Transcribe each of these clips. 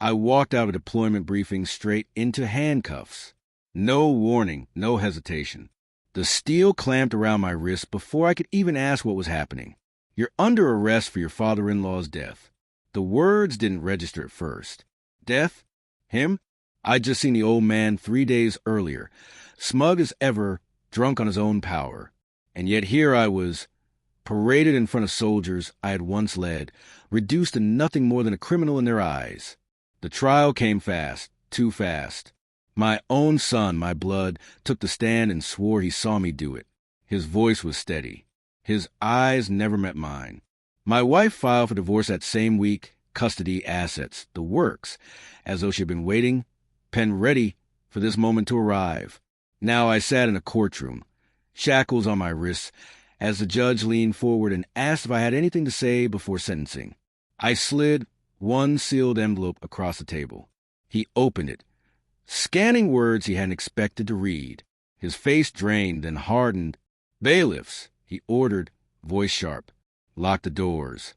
I walked out of a deployment briefing straight into handcuffs. No warning, no hesitation. The steel clamped around my wrist before I could even ask what was happening. You're under arrest for your father-in-law's death. The words didn't register at first. Death? Him? I'd just seen the old man 3 days earlier, smug as ever, drunk on his own power. And yet here I was, paraded in front of soldiers I had once led, reduced to nothing more than a criminal in their eyes. The trial came fast, too fast. My own son, my blood, took the stand and swore he saw me do it. His voice was steady. His eyes never met mine. My wife filed for divorce that same week, custody, assets, the works, as though she had been waiting, pen ready, for this moment to arrive. Now I sat in a courtroom, shackles on my wrists, as the judge leaned forward and asked if I had anything to say before sentencing. I slid one sealed envelope across the table. He opened it, scanning words he hadn't expected to read. His face drained, then hardened. "Bailiffs," he ordered, voice sharp. "Lock the doors."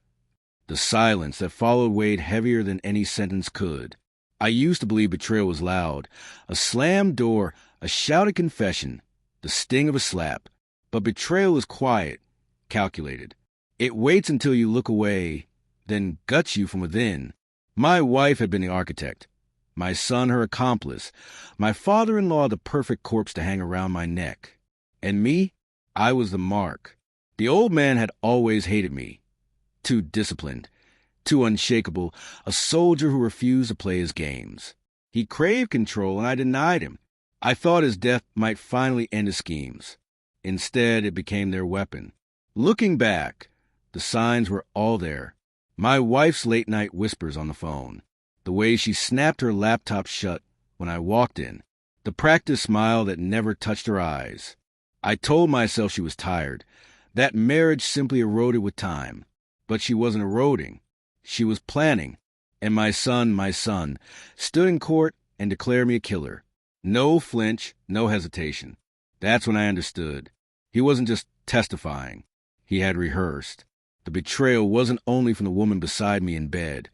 The silence that followed weighed heavier than any sentence could. I used to believe betrayal was loud. A slammed door, a shouted confession, the sting of a slap. But betrayal is quiet, calculated. It waits until you look away, then guts you from within. My wife had been the architect, my son her accomplice, my father-in-law the perfect corpse to hang around my neck. And me? I was the mark. The old man had always hated me. Too disciplined, too unshakable, a soldier who refused to play his games. He craved control, and I denied him. I thought his death might finally end his schemes. Instead, it became their weapon. Looking back, the signs were all there. My wife's late-night whispers on the phone, the way she snapped her laptop shut when I walked in, the practiced smile that never touched her eyes. I told myself she was tired. That marriage simply eroded with time. But she wasn't eroding. She was planning. And my son, stood in court and declared me a killer. No flinch, no hesitation. That's when I understood. He wasn't just testifying. He had rehearsed. The betrayal wasn't only from the woman beside me in bed.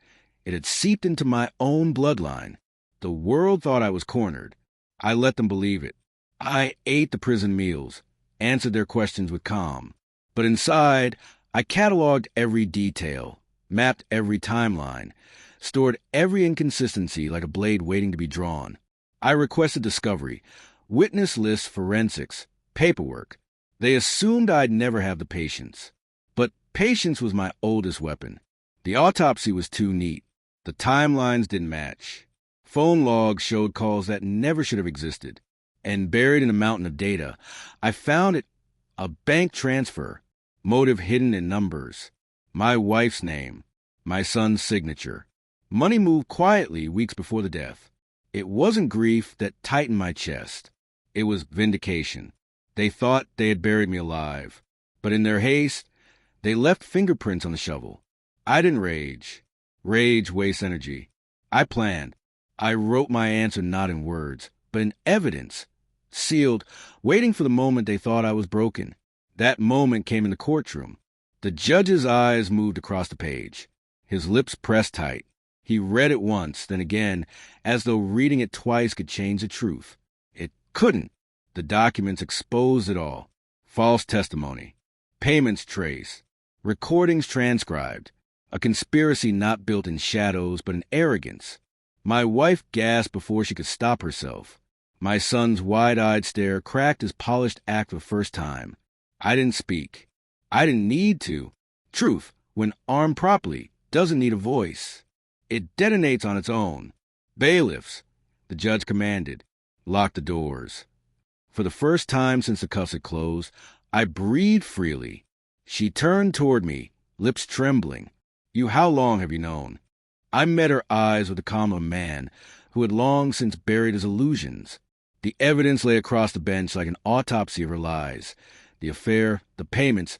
It had seeped into my own bloodline. The world thought I was cornered. I let them believe it. I ate the prison meals, answered their questions with calm. But inside, I cataloged every detail, mapped every timeline, stored every inconsistency like a blade waiting to be drawn. I requested discovery, witness lists, forensics, paperwork. They assumed I'd never have the patience. But patience was my oldest weapon. The autopsy was too neat. The timelines didn't match. Phone logs showed calls that never should have existed. And buried in a mountain of data, I found it, a bank transfer, motive hidden in numbers, my wife's name, my son's signature. Money moved quietly weeks before the death. It wasn't grief that tightened my chest. It was vindication. They thought they had buried me alive. But in their haste, they left fingerprints on the shovel. I didn't rage. Rage wastes energy. I planned. I wrote my answer not in words, but in evidence. Sealed, waiting for the moment they thought I was broken. That moment came in the courtroom. The judge's eyes moved across the page. His lips pressed tight. He read it once, then again, as though reading it twice could change the truth. It couldn't. The documents exposed it all. False testimony. Payments traced. Recordings transcribed. A conspiracy not built in shadows, but in arrogance. My wife gasped before she could stop herself. My son's wide-eyed stare cracked his polished act for the first time. I didn't speak. I didn't need to. Truth, when armed properly, doesn't need a voice. It detonates on its own. Bailiffs, the judge commanded, lock the doors. For the first time since the cuffs had closed, I breathed freely. She turned toward me, lips trembling. How long have you known? I met her eyes with the calm of a man who had long since buried his illusions. The evidence lay across the bench like an autopsy of her lies. The affair, the payments,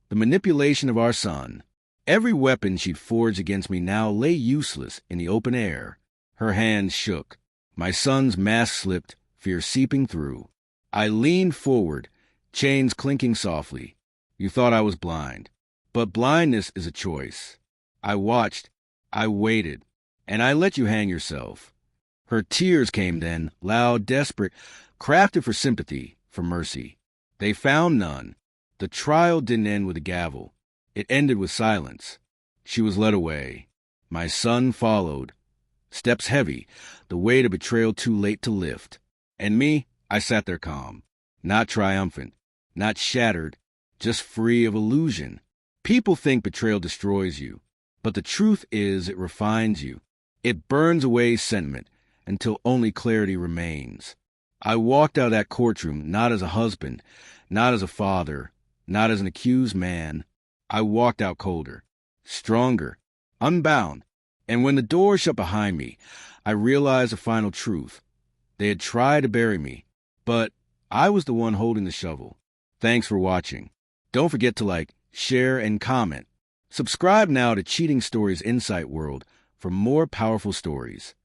the manipulation of our son. Every weapon she'd forged against me now lay useless in the open air. Her hands shook. My son's mask slipped, fear seeping through. I leaned forward, chains clinking softly. You thought I was blind. But blindness is a choice. I watched. I waited. And I let you hang yourself. Her tears came then, loud, desperate, crafted for sympathy, for mercy. They found none. The trial didn't end with a gavel. It ended with silence. She was led away. My son followed. Steps heavy, the weight of betrayal too late to lift. And me, I sat there calm, not triumphant, not shattered, just free of illusion. People think betrayal destroys you, but the truth is it refines you. It burns away sentiment until only clarity remains. I walked out of that courtroom not as a husband, not as a father, not as an accused man. I walked out colder, stronger, unbound. And when the door shut behind me, I realized the final truth. They had tried to bury me, but I was the one holding the shovel. Thanks for watching. Don't forget to like, share, and comment. Subscribe now to Cheating Stories Insight World for more powerful stories.